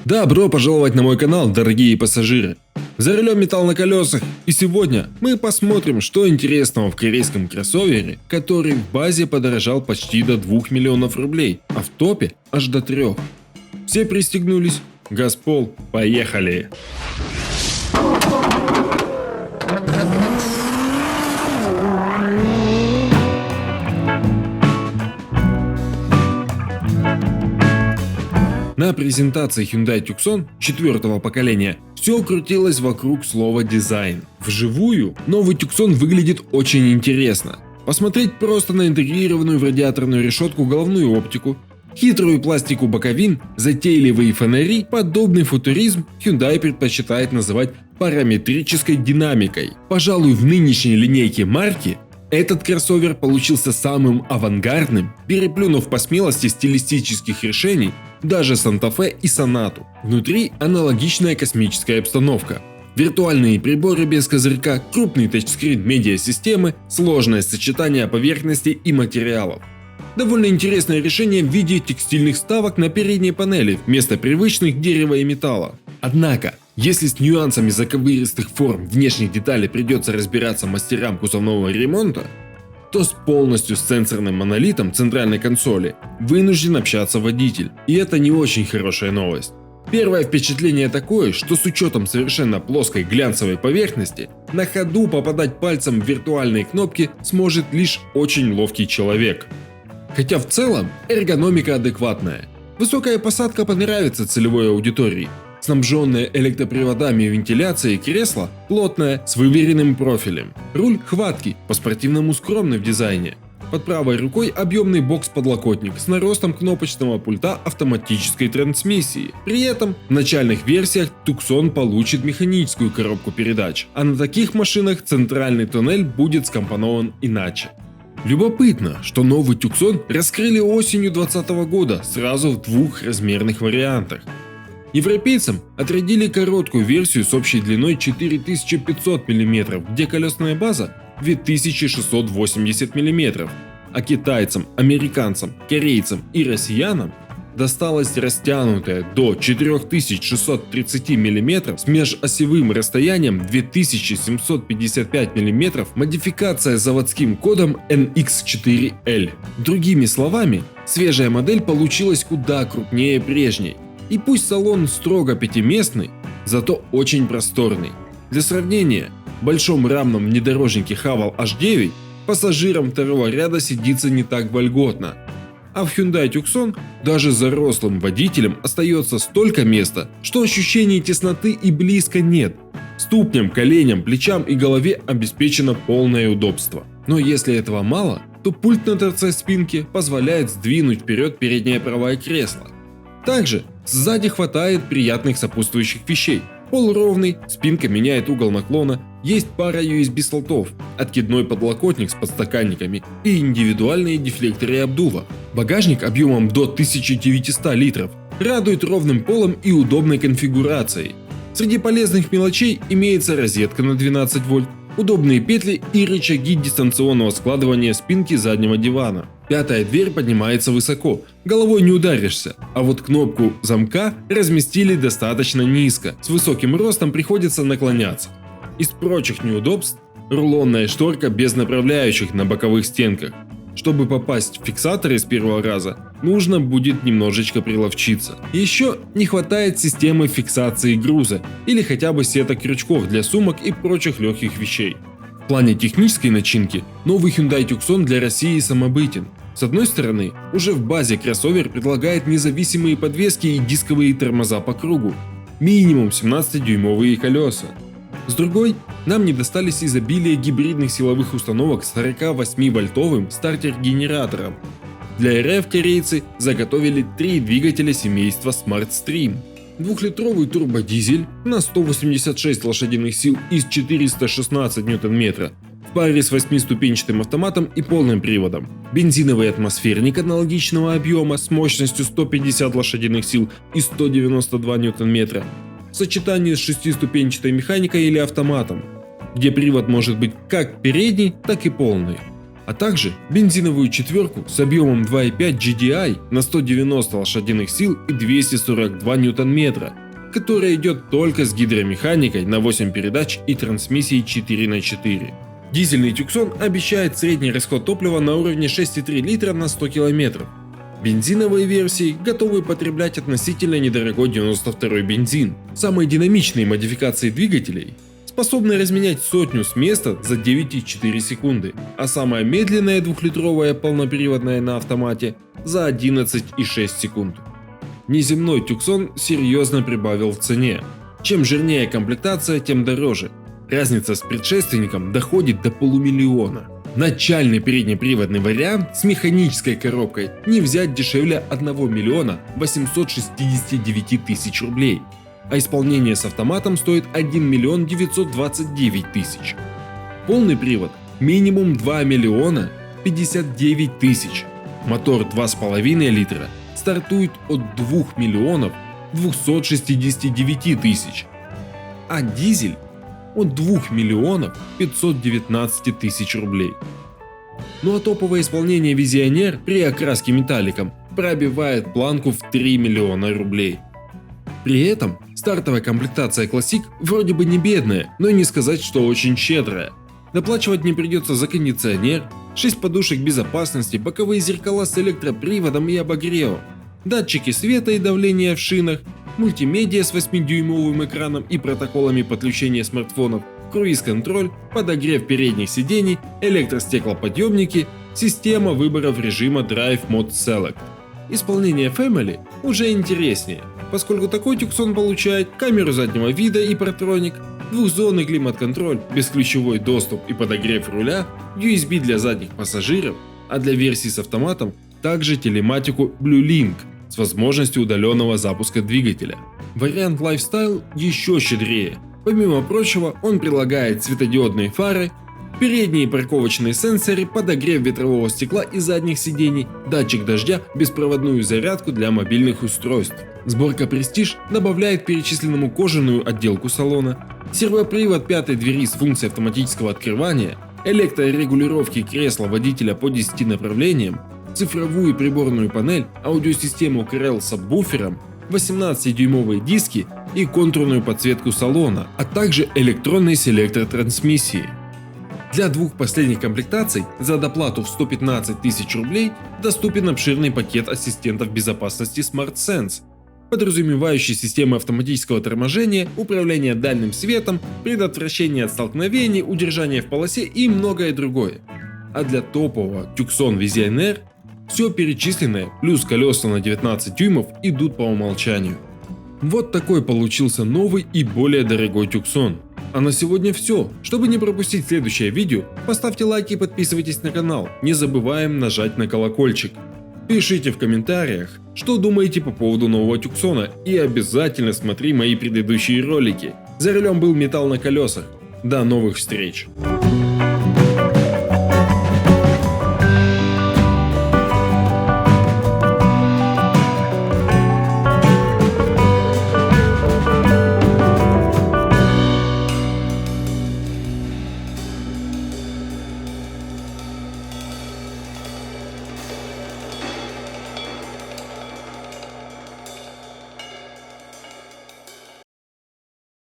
Добро пожаловать на мой канал, дорогие пассажиры! За рулем металл на колесах, и сегодня мы посмотрим, что интересного в корейском кроссовере, который в базе подорожал почти до 2 миллионов рублей, а в топе аж до 3. Все пристегнулись? Газпол, поехали! На презентации Hyundai Tucson 4-го поколения все крутилось вокруг слова дизайн. Вживую новый Tucson выглядит очень интересно. Посмотреть просто на интегрированную в радиаторную решетку головную оптику, хитрую пластику боковин, затейливые фонари, подобный футуризм Hyundai предпочитает называть параметрической динамикой. Пожалуй, в нынешней линейке марки этот кроссовер получился самым авангардным, переплюнув по смелости стилистических решений даже Санта-Фе и Сонату. Внутри аналогичная космическая обстановка. Виртуальные приборы без козырька, крупный тачскрин медиасистемы, сложное сочетание поверхностей и материалов. Довольно интересное решение в виде текстильных вставок на передней панели вместо привычных дерева и металла. Однако, если с нюансами заковыристых форм внешних деталей придется разбираться мастерам кузовного ремонта, то с полностью сенсорным монолитом центральной консоли вынужден общаться водитель, и это не очень хорошая новость. Первое впечатление такое, что с учетом совершенно плоской глянцевой поверхности, на ходу попадать пальцем в виртуальные кнопки сможет лишь очень ловкий человек. Хотя в целом эргономика адекватная. Высокая посадка понравится целевой аудитории. Снабженное электроприводами и вентиляцией кресло плотное, с выверенным профилем. Руль хваткий, по-спортивному скромный в дизайне. Под правой рукой объемный бокс-подлокотник с наростом кнопочного пульта автоматической трансмиссии. При этом в начальных версиях Tucson получит механическую коробку передач, а на таких машинах центральный тоннель будет скомпонован иначе. Любопытно, что новый Tucson раскрыли осенью 2020 года сразу в двух размерных вариантах. Европейцам отрядили короткую версию с общей длиной 4500 мм, где колесная база 2680 мм, а китайцам, американцам, корейцам и россиянам досталась растянутая до 4630 мм с межосевым расстоянием 2755 мм модификация с заводским кодом NX4L. Другими словами, свежая модель получилась куда крупнее прежней. И пусть салон строго пятиместный, зато очень просторный. Для сравнения, в большом рамном внедорожнике Haval H9 пассажирам второго ряда сидится не так вольготно. А в Hyundai Tucson даже взрослым водителям остается столько места, что ощущений тесноты и близко нет. Ступням, коленям, плечам и голове обеспечено полное удобство. Но если этого мало, то пульт на торце спинки позволяет сдвинуть вперед переднее правое кресло. Также сзади хватает приятных сопутствующих вещей. Пол ровный, спинка меняет угол наклона, есть пара USB слотов, откидной подлокотник с подстаканниками и индивидуальные дефлекторы обдува. Багажник объемом до 1900 литров радует ровным полом и удобной конфигурацией. Среди полезных мелочей имеется розетка на 12 вольт, удобные петли и рычаги дистанционного складывания спинки заднего дивана. Пятая дверь поднимается высоко, головой не ударишься, а вот кнопку замка разместили достаточно низко, с высоким ростом приходится наклоняться. Из прочих неудобств – рулонная шторка без направляющих на боковых стенках. Чтобы попасть в фиксаторы с первого раза, нужно будет немножечко приловчиться. Еще не хватает системы фиксации груза или хотя бы сеток крючков для сумок и прочих легких вещей. В плане технической начинки новый Hyundai Tucson для России самобытен. С одной стороны, уже в базе кроссовер предлагает независимые подвески и дисковые тормоза по кругу, минимум 17-дюймовые колеса. С другой, нам не достались изобилие гибридных силовых установок с 48-вольтовым стартер-генератором. Для РФ корейцы заготовили 3 двигателя семейства SmartStream. 2-литровый турбодизель на 186 лошадиных сил из 416 Нм в паре с 8-ступенчатым автоматом и полным приводом. Бензиновый атмосферник аналогичного объема с мощностью 150 лошадиных сил и 192 Нм в сочетании с 6-ступенчатой механикой или автоматом, где привод может быть как передний, так и полный. а также бензиновую четверку с объемом 2.5 GDI на 190 лошадиных сил и 242 ньютон-метра, которая идет только с гидромеханикой на 8 передач и трансмиссией 4х4. Дизельный Tucson обещает средний расход топлива на уровне 6,3 литра на 100 км. Бензиновые версии готовы потреблять относительно недорогой 92-й бензин. Самые динамичные модификации двигателей способны разменять сотню с места за 9,4 секунды, а самая медленная двухлитровая полноприводная на автомате за 11,6 секунд. Неземной Tucson серьезно прибавил в цене. Чем жирнее комплектация, тем дороже. Разница с предшественником доходит до $500 000. Начальный переднеприводный вариант с механической коробкой не взять дешевле 1 869 000 рублей, а исполнение с автоматом стоит 1 929 000. Полный привод минимум 2 059 000. Мотор 2,5 литра стартует от 2 269 000, а дизель от 2 519 000 рублей. Ну а топовое исполнение Visioneer при окраске металликом пробивает планку в 3 миллиона рублей. При этом стартовая комплектация Classic вроде бы не бедная, но и не сказать, что очень щедрая. Доплачивать не придется за кондиционер, 6 подушек безопасности, боковые зеркала с электроприводом и обогревом, датчики света и давления в шинах, мультимедиа с 8-дюймовым экраном и протоколами подключения смартфонов, круиз-контроль, подогрев передних сидений, электростеклоподъемники, система выборов режима Drive Mode Select. Исполнение Family уже интереснее, поскольку такой Tucson получает камеру заднего вида и партроник, двухзонный климат-контроль, бесключевой доступ и подогрев руля, USB для задних пассажиров, а для версий с автоматом также телематику Blue Link с возможностью удаленного запуска двигателя. Вариант Lifestyle еще щедрее. Помимо прочего, он предлагает светодиодные фары, передние парковочные сенсоры, подогрев ветрового стекла и задних сидений, датчик дождя, беспроводную зарядку для мобильных устройств. Сборка Prestige добавляет перечисленному кожаную отделку салона, сервопривод пятой двери с функцией автоматического открывания, электрорегулировки кресла водителя по 10 направлениям, цифровую приборную панель, аудиосистему Krell с сабвуфером, 18-дюймовые диски и контурную подсветку салона, а также электронный селектор трансмиссии. Для двух последних комплектаций за доплату в 115 000 рублей доступен обширный пакет ассистентов безопасности SmartSense, подразумевающий системы автоматического торможения, управления дальним светом, предотвращение от столкновений, удержание в полосе и многое другое. А для топового Tucson Visioneer все перечисленное плюс колеса на 19 дюймов идут по умолчанию. Вот такой получился новый и более дорогой Tucson. А на сегодня все. Чтобы не пропустить следующее видео, поставьте лайк и подписывайтесь на канал. Не забываем нажать на колокольчик. Пишите в комментариях, что думаете по поводу нового Tucson, и обязательно смотри мои предыдущие ролики. За рулем был Металл на колесах. До новых встреч!